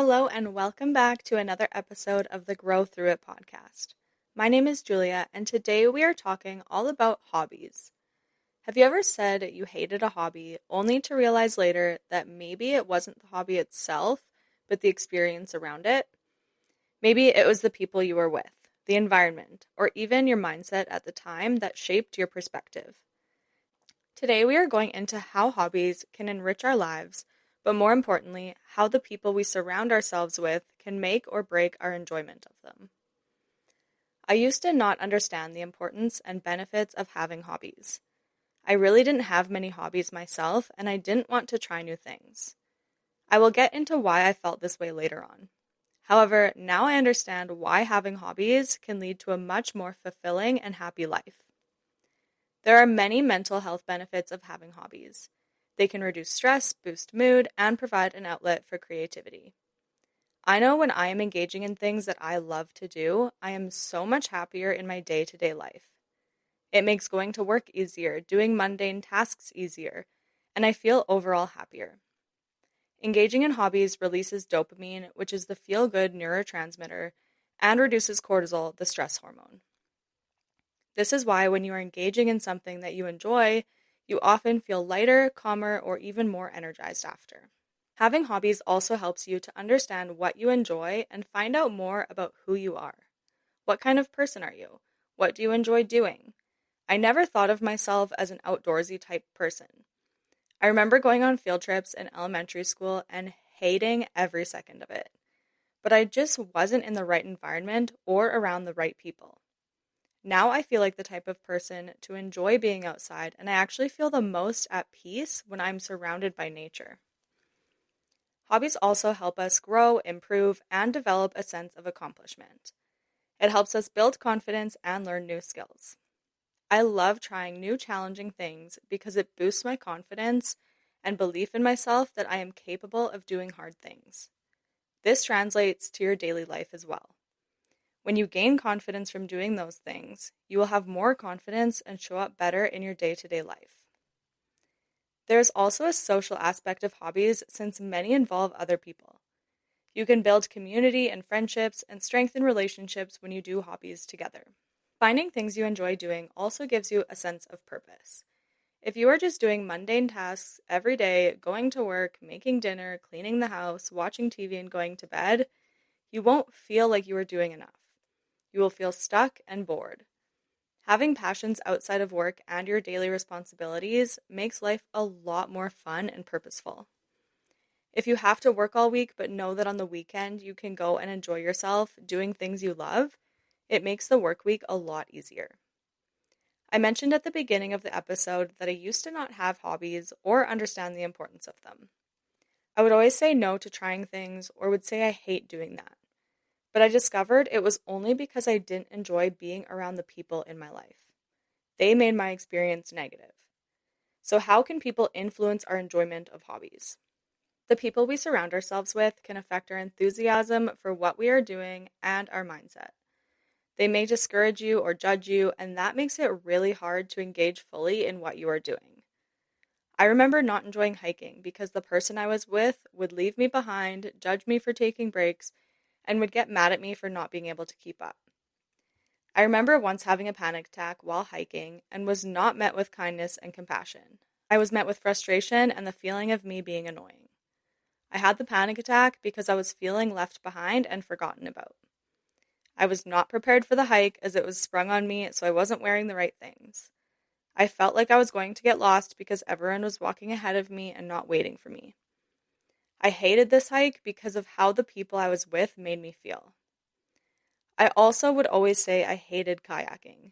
Hello, and welcome back to another episode of the Grow Through It podcast. My name is Julia, and today we are talking all about hobbies. Have you ever said you hated a hobby only to realize later that maybe it wasn't the hobby itself, but the experience around it? Maybe it was the people you were with, the environment, or even your mindset at the time that shaped your perspective. Today we are going into how hobbies can enrich our lives, but more importantly, how the people we surround ourselves with can make or break our enjoyment of them. I used to not understand the importance and benefits of having hobbies. I really didn't have many hobbies myself, and I didn't want to try new things. I will get into why I felt this way later on. However, now I understand why having hobbies can lead to a much more fulfilling and happy life. There are many mental health benefits of having hobbies. They can reduce stress, boost mood, and provide an outlet for creativity. I know when I am engaging in things that I love to do, I am so much happier in my day-to-day life. It makes going to work easier, doing mundane tasks easier, and I feel overall happier. Engaging in hobbies releases dopamine, which is the feel-good neurotransmitter, and reduces cortisol, the stress hormone. This is why when you are engaging in something that you enjoy, you often feel lighter, calmer, or even more energized after. Having hobbies also helps you to understand what you enjoy and find out more about who you are. What kind of person are you? What do you enjoy doing? I never thought of myself as an outdoorsy type person. I remember going on field trips in elementary school and hating every second of it. But I just wasn't in the right environment or around the right people. Now I feel like the type of person to enjoy being outside, and I actually feel the most at peace when I'm surrounded by nature. Hobbies also help us grow, improve, and develop a sense of accomplishment. It helps us build confidence and learn new skills. I love trying new challenging things because it boosts my confidence and belief in myself that I am capable of doing hard things. This translates to your daily life as well. When you gain confidence from doing those things, you will have more confidence and show up better in your day-to-day life. There is also a social aspect of hobbies since many involve other people. You can build community and friendships and strengthen relationships when you do hobbies together. Finding things you enjoy doing also gives you a sense of purpose. If you are just doing mundane tasks every day, going to work, making dinner, cleaning the house, watching TV, and going to bed, you won't feel like you are doing enough. You will feel stuck and bored. Having passions outside of work and your daily responsibilities makes life a lot more fun and purposeful. If you have to work all week but know that on the weekend you can go and enjoy yourself doing things you love, it makes the work week a lot easier. I mentioned at the beginning of the episode that I used to not have hobbies or understand the importance of them. I would always say no to trying things or would say I hate doing that. But I discovered it was only because I didn't enjoy being around the people in my life. They made my experience negative. So how can people influence our enjoyment of hobbies? The people we surround ourselves with can affect our enthusiasm for what we are doing and our mindset. They may discourage you or judge you, and that makes it really hard to engage fully in what you are doing. I remember not enjoying hiking because the person I was with would leave me behind, judge me for taking breaks, and would get mad at me for not being able to keep up. I remember once having a panic attack while hiking and was not met with kindness and compassion. I was met with frustration and the feeling of me being annoying. I had the panic attack because I was feeling left behind and forgotten about. I was not prepared for the hike as it was sprung on me, so I wasn't wearing the right things. I felt like I was going to get lost because everyone was walking ahead of me and not waiting for me. I hated this hike because of how the people I was with made me feel. I also would always say I hated kayaking.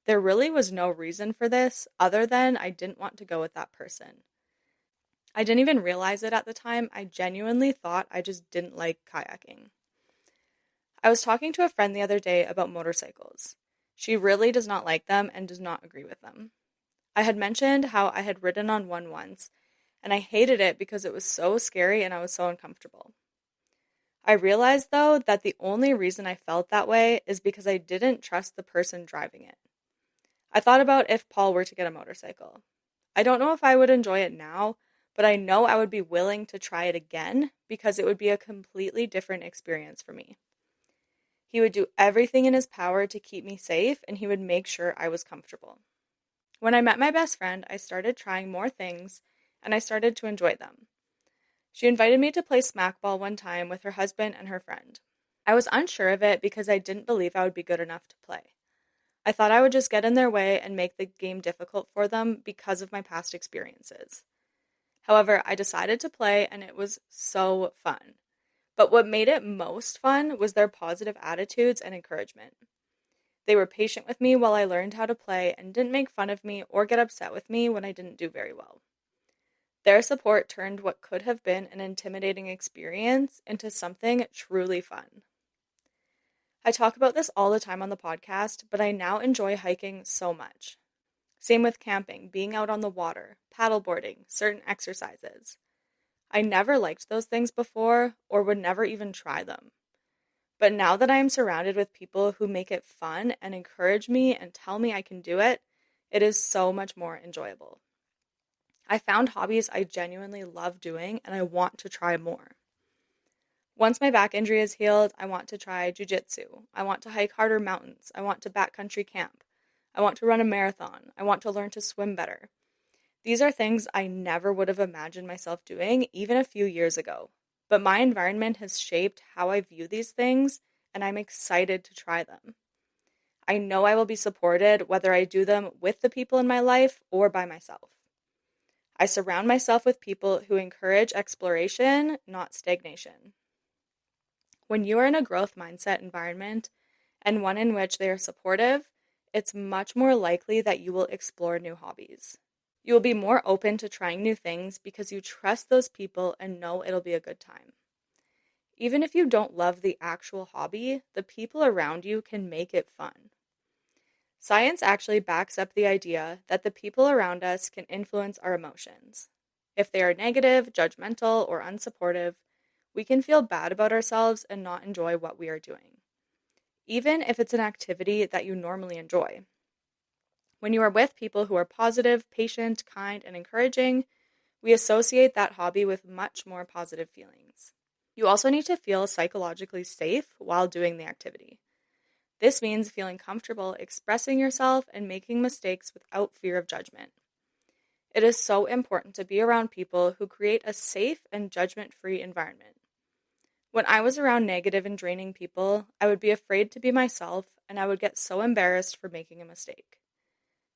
There really was no reason for this other than I didn't want to go with that person. I didn't even realize it at the time. I genuinely thought I just didn't like kayaking. I was talking to a friend the other day about motorcycles. She really does not like them and does not agree with them. I had mentioned how I had ridden on one once, and I hated it because it was so scary and I was so uncomfortable. I realized, though, that the only reason I felt that way is because I didn't trust the person driving it. I thought about if Paul were to get a motorcycle. I don't know if I would enjoy it now, but I know I would be willing to try it again because it would be a completely different experience for me. He would do everything in his power to keep me safe, and he would make sure I was comfortable. When I met my best friend, I started trying more things, and I started to enjoy them. She invited me to play smackball one time with her husband and her friend. I was unsure of it because I didn't believe I would be good enough to play. I thought I would just get in their way and make the game difficult for them because of my past experiences. However, I decided to play, and it was so fun. But what made it most fun was their positive attitudes and encouragement. They were patient with me while I learned how to play and didn't make fun of me or get upset with me when I didn't do very well. Their support turned what could have been an intimidating experience into something truly fun. I talk about this all the time on the podcast, but I now enjoy hiking so much. Same with camping, being out on the water, paddleboarding, certain exercises. I never liked those things before or would never even try them. But now that I am surrounded with people who make it fun and encourage me and tell me I can do it, it is so much more enjoyable. I found hobbies I genuinely love doing and I want to try more. Once my back injury is healed, I want to try jujitsu. I want to hike harder mountains. I want to backcountry camp. I want to run a marathon. I want to learn to swim better. These are things I never would have imagined myself doing even a few years ago. But my environment has shaped how I view these things, and I'm excited to try them. I know I will be supported whether I do them with the people in my life or by myself. I surround myself with people who encourage exploration, not stagnation. When you are in a growth mindset environment and one in which they are supportive, it's much more likely that you will explore new hobbies. You will be more open to trying new things because you trust those people and know it'll be a good time. Even if you don't love the actual hobby, the people around you can make it fun. Science actually backs up the idea that the people around us can influence our emotions. If they are negative, judgmental, or unsupportive, we can feel bad about ourselves and not enjoy what we are doing, even if it's an activity that you normally enjoy. When you are with people who are positive, patient, kind, and encouraging, we associate that hobby with much more positive feelings. You also need to feel psychologically safe while doing the activity. This means feeling comfortable expressing yourself and making mistakes without fear of judgment. It is so important to be around people who create a safe and judgment-free environment. When I was around negative and draining people, I would be afraid to be myself and I would get so embarrassed for making a mistake.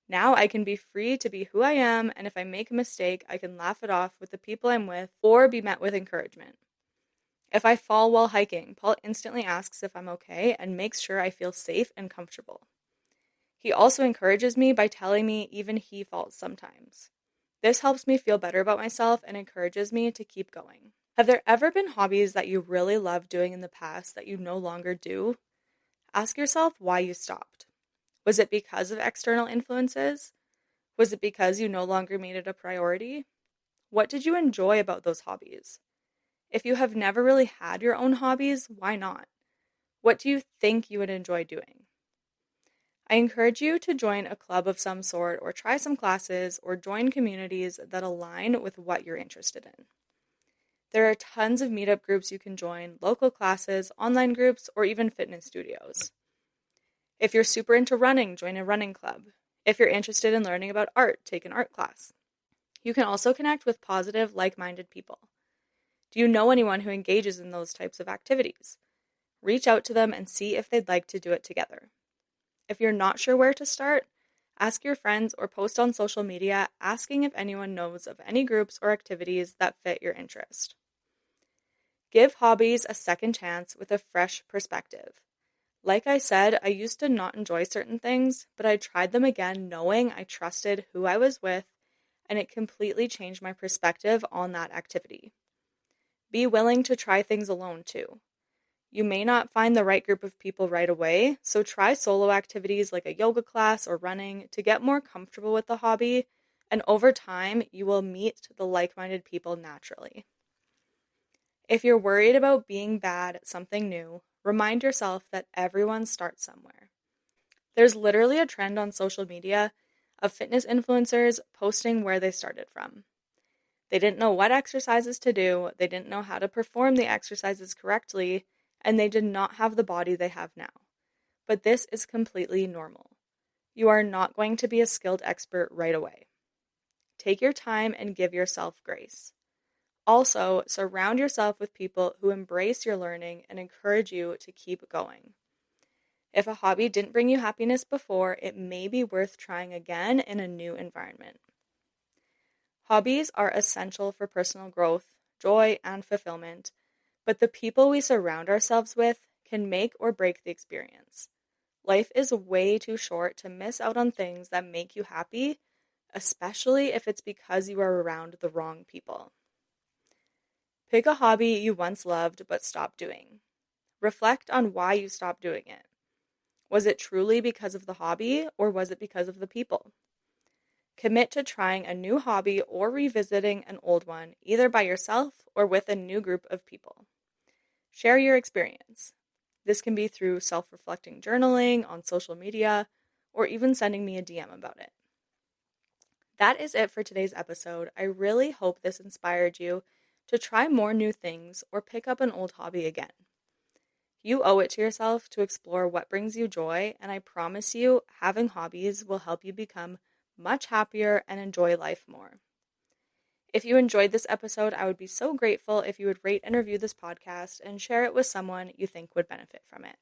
Now I can be free to be who I am, and if I make a mistake, I can laugh it off with the people I'm with or be met with encouragement. If I fall while hiking, Paul instantly asks if I'm okay and makes sure I feel safe and comfortable. He also encourages me by telling me even he falls sometimes. This helps me feel better about myself and encourages me to keep going. Have there ever been hobbies that you really loved doing in the past that you no longer do? Ask yourself why you stopped. Was it because of external influences? Was it because you no longer made it a priority? What did you enjoy about those hobbies? If you have never really had your own hobbies, why not? What do you think you would enjoy doing? I encourage you to join a club of some sort or try some classes or join communities that align with what you're interested in. There are tons of meetup groups you can join, local classes, online groups, or even fitness studios. If you're super into running, join a running club. If you're interested in learning about art, take an art class. You can also connect with positive, like-minded people. Do you know anyone who engages in those types of activities? Reach out to them and see if they'd like to do it together. If you're not sure where to start, ask your friends or post on social media asking if anyone knows of any groups or activities that fit your interest. Give hobbies a second chance with a fresh perspective. Like I said, I used to not enjoy certain things, but I tried them again knowing I trusted who I was with, and it completely changed my perspective on that activity. Be willing to try things alone too. You may not find the right group of people right away, so try solo activities like a yoga class or running to get more comfortable with the hobby, and over time, you will meet the like-minded people naturally. If you're worried about being bad at something new, remind yourself that everyone starts somewhere. There's literally a trend on social media of fitness influencers posting where they started from. They didn't know what exercises to do, they didn't know how to perform the exercises correctly, and they did not have the body they have now. But this is completely normal. You are not going to be a skilled expert right away. Take your time and give yourself grace. Also, surround yourself with people who embrace your learning and encourage you to keep going. If a hobby didn't bring you happiness before, it may be worth trying again in a new environment. Hobbies are essential for personal growth, joy, and fulfillment, but the people we surround ourselves with can make or break the experience. Life is way too short to miss out on things that make you happy, especially if it's because you are around the wrong people. Pick a hobby you once loved but stopped doing. Reflect on why you stopped doing it. Was it truly because of the hobby, or was it because of the people? Commit to trying a new hobby or revisiting an old one, either by yourself or with a new group of people. Share your experience. This can be through self-reflecting journaling on social media, or even sending me a DM about it. That is it for today's episode. I really hope this inspired you to try more new things or pick up an old hobby again. You owe it to yourself to explore what brings you joy, and I promise you, having hobbies will help you become much happier and enjoy life more. If you enjoyed this episode, I would be so grateful if you would rate and review this podcast and share it with someone you think would benefit from it.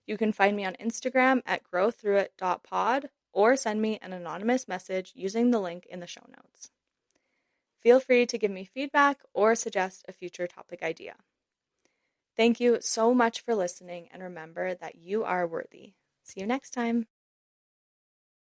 You can find me on Instagram at growthroughit.pod or send me an anonymous message using the link in the show notes. Feel free to give me feedback or suggest a future topic idea. Thank you so much for listening, and remember that you are worthy. See you next time.